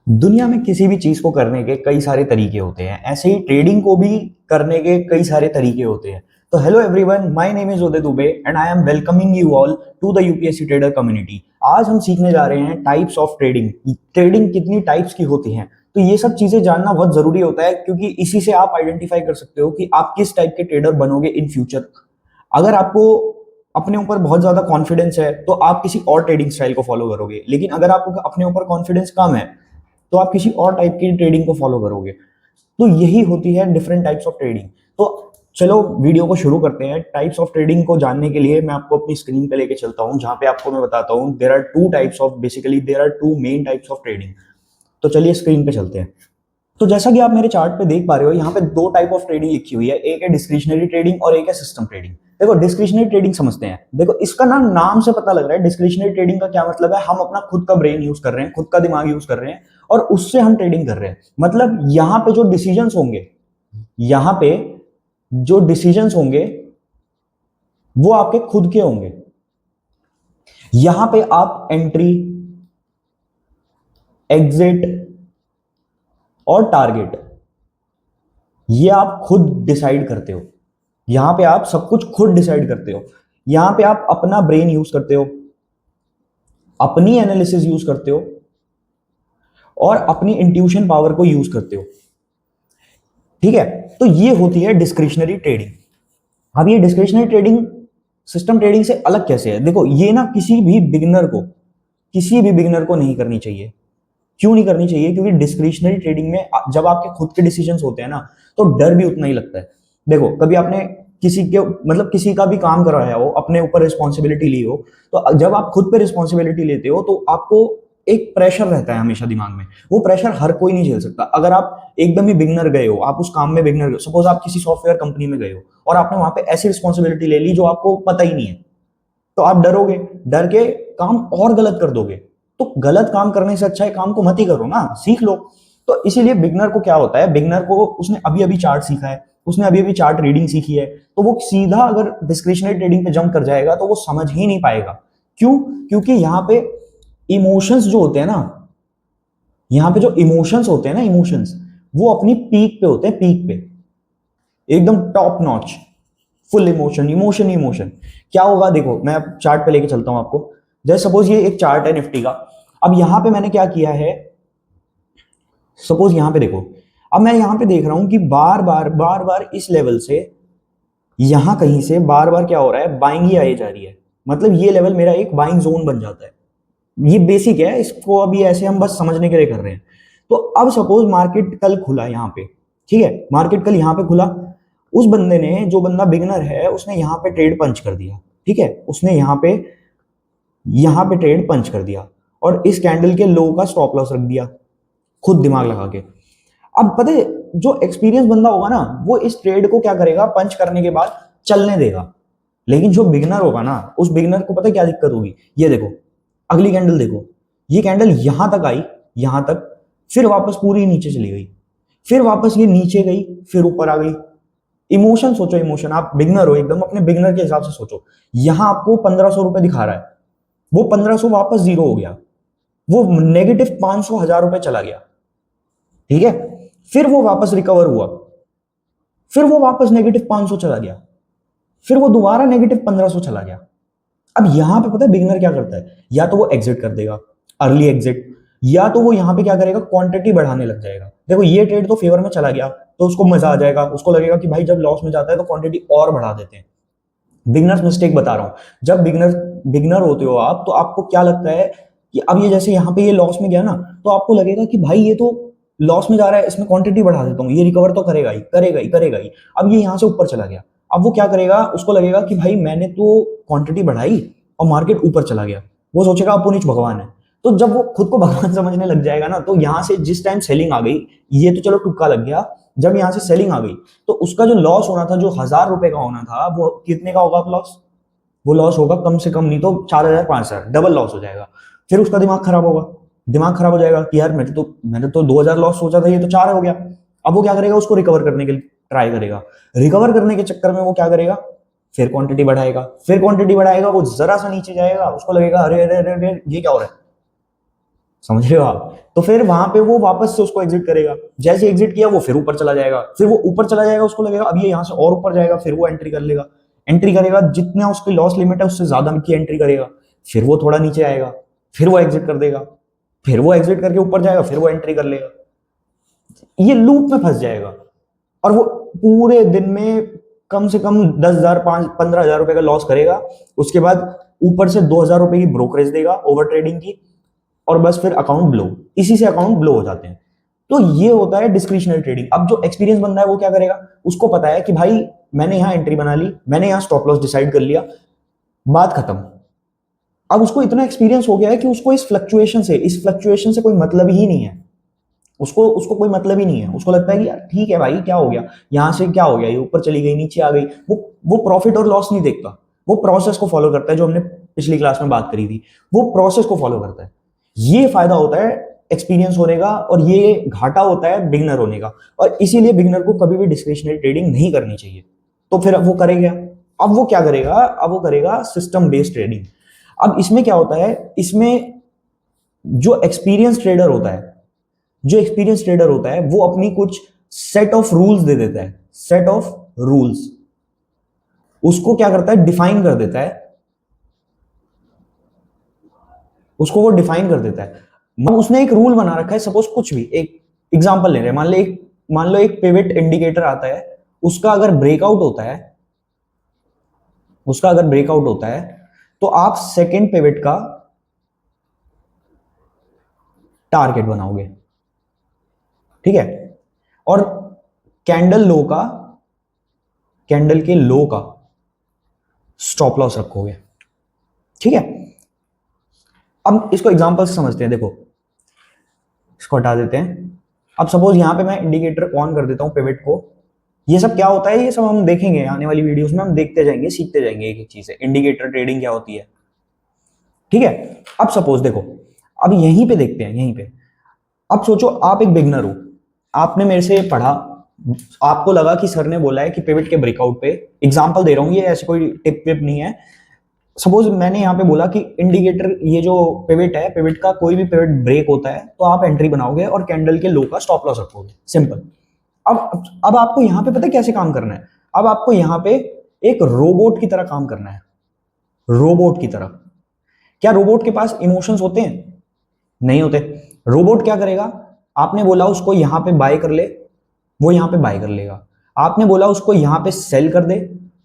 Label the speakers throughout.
Speaker 1: दुनिया में किसी भी चीज को करने के कई सारे तरीके होते हैं। ऐसे ही ट्रेडिंग को भी करने के कई सारे तरीके होते हैं। तो hello everyone, my name is Uday Dubey and I am welcoming you all to the UPSC trader community. आज हम सीखने जा रहे हैं टाइप्स ऑफ ट्रेडिंग। ट्रेडिंग कितनी टाइप्स की होती हैं, तो ये सब चीजें जानना बहुत जरूरी होता है, क्योंकि इसी से आप आइडेंटिफाई कर सकते हो कि आप किस टाइप के ट्रेडर बनोगे इन फ्यूचर। अगर आपको अपने ऊपर बहुत ज्यादा कॉन्फिडेंस है तो आप किसी और ट्रेडिंग स्टाइल को फॉलो करोगे, लेकिन अगर आपको अपने ऊपर कॉन्फिडेंस कम है तो आप किसी और टाइप की ट्रेडिंग को फॉलो करोगे। तो यही होती है डिफरेंट टाइप्स ऑफ ट्रेडिंग। तो चलो वीडियो को शुरू करते हैं। टाइप्स ऑफ ट्रेडिंग को जानने के लिए मैं आपको अपनी स्क्रीन पे लेके चलता हूं, जहां पे आपको मैं बताता हूं there are two types of basically there are two main types of trading. तो चलिए स्क्रीन पे चलते हैं। तो जैसा कि आप मेरे चार्ट पे देख पा रहे हो, यहाँ पे दो टाइप ऑफ ट्रेडिंग लिखी हुई है। एक है डिस्क्रिशनरी ट्रेडिंग और एक है सिस्टम ट्रेडिंग। देखो डिस्क्रिशनरी ट्रेडिंग समझते हैं। देखो इसका नाम से पता लग रहा है डिस्क्रिशनरी ट्रेडिंग का क्या मतलब है। हम अपना खुद का ब्रेन यूज कर रहे हैं, खुद का दिमाग यूज कर रहे हैं और उससे हम ट्रेडिंग कर रहे हैं। मतलब यहाँ पे जो डिसीजंस होंगे, यहाँ पे जो डिसीजंस होंगे वो आपके खुद के होंगे। यहां पे आप एंट्री, एग्जिट और टारगेट ये आप खुद डिसाइड करते हो। यहां पे आप सब कुछ खुद डिसाइड करते हो। यहां पे आप अपना ब्रेन यूज करते हो, अपनी एनालिसिस यूज करते हो और अपनी इंट्यूशन पावर को यूज करते हो। ठीक है, तो ये होती है डिस्क्रिशनरी ट्रेडिंग। अब ये डिस्क्रिशनरी ट्रेडिंग सिस्टम ट्रेडिंग से अलग कैसे है? देखो ये ना किसी भी बिगिनर को नहीं करनी चाहिए। क्यों नहीं करनी चाहिए? क्योंकि डिस्क्रिशनरी ट्रेडिंग में जब आपके खुद के डिसीजंस होते हैं ना, तो डर भी उतना ही लगता है। देखो कभी आपने किसी का भी काम कराया हो, अपने ऊपर रिस्पॉन्सिबिलिटी ली हो, तो जब आप खुद पे रिस्पॉन्सिबिलिटी लेते हो तो आपको एक प्रेशर रहता है हमेशा दिमाग में। वो प्रेशर हर कोई नहीं झेल सकता। अगर आप एकदम ही बिगनर गए हो, आप उस काम में बिगनर गए, सपोज आप किसी सॉफ्टवेयर कंपनी में गए हो और आपने वहां पे ऐसी रिस्पॉन्सिबिलिटी ले ली जो आपको पता ही नहीं है, तो आप डरोगे, डर के काम और गलत कर दोगे। तो गलत काम करने से अच्छा है काम को मत ही करो ना, सीख लो। तो इसीलिए बिगनर को क्या होता है, बिगनर को उसने अभी अभी चार्ट सीखा है, उसने अभी अभी चार्ट रीडिंग सीखी है, तो वो सीधा अगर डिस्क्रिशनरी ट्रेडिंग पे जंप कर जाएगा तो वो समझ ही नहीं पाएगा। क्यों? क्योंकि यहाँ पे इमोशंस जो होते हैं ना, यहाँ पे जो इमोशंस होते हैं ना, इमोशंस वो अपनी पीक पे होते हैं, पीक पे एकदम top notch, full emotion emotion emotion. क्या होगा देखो, मैं अब चार्ट पे लेके चलता हूं आपको। जैसे सपोज ये एक चार्ट है निफ्टी का। अब यहां पे मैंने क्या किया है, सपोज यहां पे देखो, अब मैं यहां पे देख रहा हूं कि बार बार इस लेवल से यहां कहीं से बार बार क्या हो रहा है, बाइंग ही आई जा रही है। मतलब ये लेवल मेरा एक बाइंग जोन बन जाता है। ये बेसिक है, इसको अभी ऐसे हम बस समझने के लिए कर रहे हैं। तो अब सपोज मार्केट कल खुला यहाँ पे, ठीक है, मार्केट कल यहाँ पे खुला। उस बंदे ने, जो बंदा बिगनर है, उसने यहाँ पे ट्रेड पंच कर दिया। ठीक है, उसने यहाँ पे ट्रेड पंच कर दिया और इस कैंडल के लो का स्टॉप लॉस रख दिया, खुद दिमाग लगा के। अब पता है, जो एक्सपीरियंस बंदा होगा ना, वो इस ट्रेड को क्या करेगा, पंच करने के बाद चलने देगा। लेकिन जो बिगनर होगा ना, उस बिगनर को पता है क्या दिक्कत होगी? ये देखो, अगली कैंडल देखो, ये कैंडल यहां तक आई, यहां तक, फिर वापस पूरी नीचे चली गई, फिर वापस ये नीचे गई, फिर ऊपर आ गई। इमोशन सोचो, इमोशन, आप बिगनर हो, एकदम अपने बिगनर के हिसाब से सोचो। यहां आपको 1500 रुपए दिखा रहा है, वो 1500 वापस जीरो हो गया, वो नेगेटिव 500 हजार रुपए चला गया। ठीक है, फिर वो वापस रिकवर हुआ, फिर वो वापस नेगेटिव 500 चला गया, फिर वो दोबारा नेगेटिव 1500 चला गया। अब यहां पे पता है बिगनर क्या करता है, या तो वो एग्जिट कर देगा, अर्ली एग्जिट, या तो वो यहां पे क्या करेगा, क्वांटिटी बढ़ाने लग जाएगा। देखो ये ट्रेड तो फेवर में चला गया, तो उसको मजा आ जाएगा, उसको लगेगा कि भाई जब लॉस में जाता है तो क्वांटिटी और बढ़ा देते हैं। बिगनर्स मिस्टेक बता रहा हूं। जब बिगनर बिगनर होते हो आप, तो आपको क्या लगता है कि अब ये जैसे यहाँ पे ये लॉस में गया ना, तो आपको लगेगा कि भाई ये तो लॉस में जा रहा है, इसमें क्वांटिटी बढ़ा देता हूँ, ये रिकवर तो करेगा ही करेगा ही करेगा ही। अब ये यहाँ से ऊपर चला गया, अब वो क्या करेगा, उसको लगेगा कि भाई मैंने तो क्वांटिटी बढ़ाई और मार्केट ऊपर चला गया, वो सोचेगा अपुनिच भगवान है। तो जब वो खुद को भगवान समझने लग जाएगा ना, तो यहां से जिस टाइम सेलिंग आ गई, ये तो चलो तुक्का लग गया, जब यहां से सेलिंग आ गई तो उसका जो लॉस होना था, जो 1000 रुपए का होना था, वो कितने का होगा लॉस? वो लॉस होगा कम से कम नहीं तो 4000 5000, डबल लॉस हो जाएगा। फिर उसका दिमाग खराब होगा, दिमाग खराब हो जाएगा कि यार मैंने तो 2000 लॉस सोचा था, ये तो 4 हो गया। अब वो क्या करेगा, उसको रिकवर करने के लिए ट्राई करेगा। रिकवर करने के चक्कर में वो क्या करेगा, फिर क्वांटिटी बढ़ाएगा, फिर क्वांटिटी बढ़ाएगा, वो जरा सा नीचे जाएगा, उसको लगेगा अरे अरे अरे अरे ये क्या हो रहा है, समझ रहे हो आप? तो फिर वहां पे वो वापस से उसको एग्जिट करेगा, जैसे एग्जिट किया वो फिर ऊपर चला जाएगा, फिर वो ऊपर चला जाएगा, उसको लगेगा अब ये यहाँ से और ऊपर जाएगा, फिर वो एंट्री कर लेगा, एंट्री करेगा, जितना उसकी लॉस लिमिट है उससे ज्यादा की एंट्री करेगा, फिर वो थोड़ा नीचे आएगा, फिर वो एग्जिट कर देगा, फिर वो एग्जिट करके ऊपर जाएगा, फिर वो एंट्री कर लेगा, ये लूप में फंस जाएगा। और वो पूरे दिन में कम से कम 10,000 15,000 रुपए का लॉस करेगा, उसके बाद ऊपर से 2,000 रुपए की ब्रोकरेज देगा ओवर ट्रेडिंग की, और बस फिर अकाउंट ब्लो, इसी से अकाउंट ब्लो हो जाते हैं। तो ये होता है डिस्क्रिशनरी ट्रेडिंग। अब जो एक्सपीरियंस बंदा है वो क्या करेगा, उसको पता है कि भाई मैंने यहां एंट्री बना ली, मैंने यहां स्टॉप लॉस डिसाइड कर लिया, बात खत्म। अब उसको इतना एक्सपीरियंस हो गया है कि उसको इस फ्लक्चुएशन से कोई मतलब ही नहीं है, उसको उसको कोई मतलब ही नहीं है, उसको लगता है कि यार ठीक है भाई, क्या हो गया, यहां से क्या हो गया, ये ऊपर चली गई, नीचे आ गई। वो प्रॉफिट और लॉस नहीं देखता, वो प्रोसेस को फॉलो करता है, जो हमने पिछली क्लास में बात करी थी, वो प्रोसेस को फॉलो करता है। ये फायदा होता है एक्सपीरियंस होने का, और ये घाटा होता है बिगनर होने का, और इसीलिए बिगनर को कभी भी डिस्क्रिशनरी ट्रेडिंग नहीं करनी चाहिए। तो फिर अब वो करेगा, अब वो क्या करेगा, अब वो करेगा सिस्टम बेस्ड ट्रेडिंग। अब इसमें क्या होता है, इसमें जो एक्सपीरियंस ट्रेडर होता है, वो अपनी कुछ सेट ऑफ रूल्स दे देता है, सेट ऑफ रूल्स उसको क्या करता है, डिफाइन कर देता है, उसको वो डिफाइन कर देता है। उसने एक रूल बना रखा है, सपोज कुछ भी, एक एग्जांपल ले रहे हैं, मान लो एक पिवट इंडिकेटर आता है, उसका अगर ब्रेकआउट होता है, तो आप सेकेंड पिवट का टारगेट बनाओगे, ठीक है, और कैंडल के लो का स्टॉप लॉस रखोगे, ठीक है। अब इसको एग्जांपल से समझते हैं, देखो इसको हटा देते हैं। अब सपोज यहां पे मैं इंडिकेटर ऑन कर देता हूं पिवट को, ये सब क्या होता है, ये सब हम देखेंगे आने वाली वीडियोस में, हम देखते जाएंगे, सीखते जाएंगे एक एक चीज है, इंडिकेटर ट्रेडिंग क्या होती है, ठीक है। अब सपोज देखो, अब यहीं पे देखते हैं, यहीं पे अब सोचो आप एक बिगनर हो, आपने मेरे से पढ़ा, आपको लगा कि सर ने बोला है कि पिवट के ब्रेकआउट पे, एग्जांपल दे रहा हूं, ये ऐसे कोई टिप विप नहीं है, सपोज मैंने यहाँ पे बोला कि इंडिकेटर, ये जो पिवट है, पिवट का कोई भी पिवट ब्रेक होता है तो आप एंट्री बनाओगे और कैंडल के लो का स्टॉप लॉस रखोगे, सिंपल। अब आपको यहाँ पे पता है कैसे काम करना है, अब आपको यहाँ पे एक रोबोट की तरह काम करना है, रोबोट की तरह। क्या रोबोट के पास इमोशंस होते हैं? नहीं होते। रोबोट क्या करेगा, आपने बोला उसको यहां पे बाय कर ले, वो यहां पे बाय कर लेगा, आपने बोला उसको यहां पे सेल कर दे,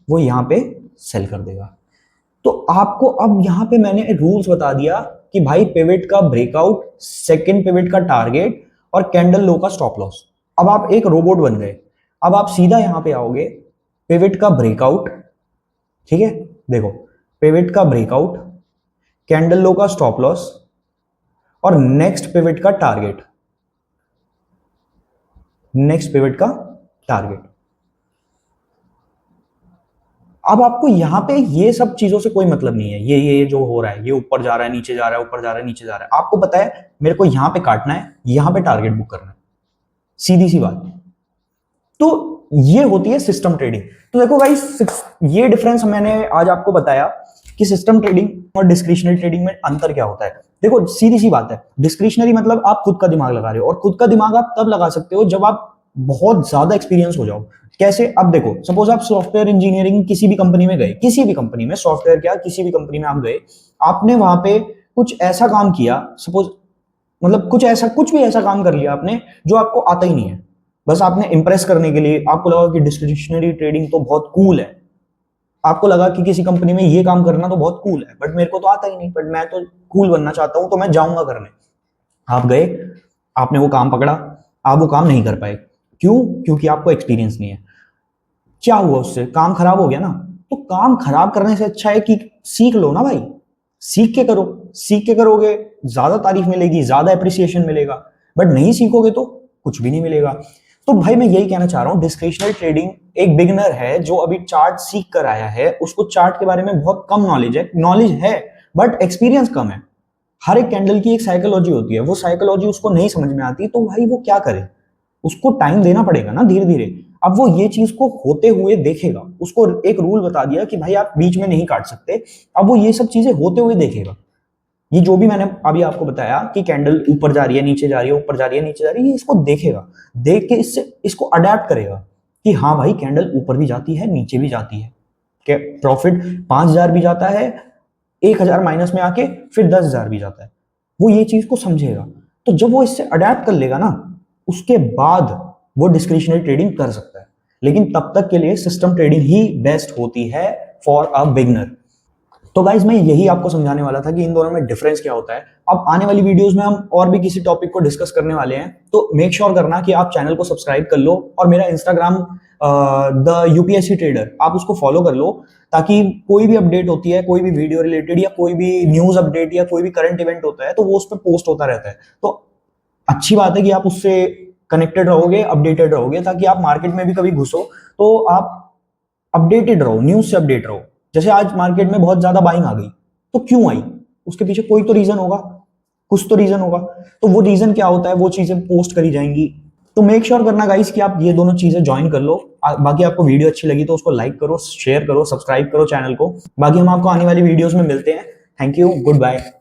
Speaker 1: वो यहां पे सेल कर देगा। तो आपको अब यहां पे मैंने रूल्स बता दिया कि भाई पिवट का ब्रेकआउट, सेकंड पिवट का टारगेट, और कैंडल लो का स्टॉप लॉस। अब आप एक रोबोट बन गए। अब आप सीधा यहां पे आओगे, पिवट का ब्रेकआउट, ठीक है, देखो पिवट का ब्रेकआउट, कैंडल लो का स्टॉप लॉस, और नेक्स्ट पिवट का टारगेट। अब आपको यहां पे ये सब चीजों से कोई मतलब नहीं है, ये जो हो रहा है, ये ऊपर जा रहा है, नीचे जा रहा है, ऊपर जा रहा है, नीचे जा रहा है, आपको पता है मेरे को यहां पे काटना है, यहां पे टारगेट बुक करना है, सीधी सी बात। तो ये होती है सिस्टम ट्रेडिंग। तो देखो गाइस, ये डिफरेंस मैंने आज आपको बताया कि सिस्टम ट्रेडिंग और डिस्क्रिशनरी ट्रेडिंग में अंतर क्या होता है। देखो सीधी सी बात है, डिस्क्रिशनरी मतलब आप खुद का दिमाग लगा रहे हो, और खुद का दिमाग आप तब लगा सकते हो जब आप बहुत ज्यादा एक्सपीरियंस हो जाओ। कैसे? अब देखो, सपोज आप सॉफ्टवेयर इंजीनियरिंग किसी भी कंपनी में गए, किसी भी कंपनी में, सॉफ्टवेयर क्या, किसी भी कंपनी में आप गए, आपने वहां पे कुछ ऐसा काम किया, सपोज मतलब कुछ भी ऐसा काम कर लिया आपने जो आपको आता ही नहीं है, बस आपने इंप्रेस करने के लिए, आपको लगा कि डिस्क्रिशनरी ट्रेडिंग तो बहुत कूल है, आपको लगा कि किसी कंपनी में ये काम करना तो बहुत कूल है, बट मेरे को तो आता ही नहीं, बट मैं तो कूल बनना चाहता हूं तो मैं जाऊंगा करने। आप गए, आपने वो काम पकड़ा, आप वो काम नहीं कर पाए, क्यों? क्योंकि आपको एक्सपीरियंस नहीं है। क्या हुआ उससे? काम खराब हो गया ना। तो काम खराब करने से अच्छा है कि सीख लो ना भाई, सीख के करो, सीख के करोगे ज्यादा तारीफ मिलेगी, ज्यादा अप्रिसिएशन मिलेगा, बट नहीं सीखोगे तो कुछ भी नहीं मिलेगा। तो भाई मैं यही कहना चाह रहा हूं, डिस्क्रिशनरी ट्रेडिंग, एक बिगनर है जो अभी चार्ट सीख कर आया है, उसको चार्ट के बारे में बहुत कम नॉलेज है बट एक्सपीरियंस कम है। हर एक कैंडल की एक साइकोलॉजी होती है, वो साइकोलॉजी उसको नहीं समझ में आती, तो भाई वो क्या करे, उसको टाइम देना पड़ेगा ना, धीरे धीरे। अब वो ये चीज को होते हुए देखेगा, उसको एक रूल बता दिया कि भाई आप बीच में नहीं काट सकते, अब वो ये सब चीजें होते हुए देखेगा, ये जो भी मैंने अभी आपको बताया कि कैंडल ऊपर जा रही है, नीचे जा रही है, ऊपर जा रही है, नीचे जा रही है, ये इसको देखेगा, देख के इसको अडेप्ट करेगा कि हाँ भाई कैंडल ऊपर भी जाती है, नीचे भी जाती है, कि प्रॉफिट 5,000 भी जाता है, 1,000 माइनस में आके फिर 10,000 भी जाता है। वो ये चीज को समझेगा। तो जब वो इससे अडेप्ट कर लेगा ना, उसके बाद वो डिस्क्रिशनरी ट्रेडिंग कर सकता है। लेकिन तब तक के लिए सिस्टम ट्रेडिंग ही बेस्ट होती है फॉर अ बिगनर। तो गाइज मैं यही आपको समझाने वाला था कि इन दोनों में डिफरेंस क्या होता है। अब आने वाली वीडियोस में हम और भी किसी टॉपिक को डिस्कस करने वाले हैं, तो मेक श्योर करना कि आप चैनल को सब्सक्राइब कर लो और मेरा इंस्टाग्राम द यूपीएससी ट्रेडर आप उसको फॉलो कर लो, ताकि कोई भी अपडेट होती है, कोई भी वीडियो रिलेटेड या कोई भी न्यूज अपडेट या कोई भी करंट इवेंट होता है, तो वो उस पर पोस्ट होता रहता है। तो अच्छी बात है कि आप उससे कनेक्टेड रहोगे, अपडेटेड रहोगे, ताकि आप मार्केट में भी कभी घुसो तो आप अपडेटेड रहो, न्यूज से अपडेट रहो। जैसे आज मार्केट में बहुत ज्यादा बाइंग आ गई, तो क्यों आई? उसके पीछे कोई तो रीजन होगा, कुछ तो रीजन होगा। तो वो रीजन क्या होता है, वो चीजें पोस्ट करी जाएंगी। तो मेक श्योर करना गाइस कि आप ये दोनों चीजें ज्वाइन कर लो। बाकी आपको वीडियो अच्छी लगी तो उसको लाइक करो, शेयर करो, सब्सक्राइब करो चैनल को। बाकी हम आपको आने वाली वीडियोस में मिलते हैं। Thank you, good bye.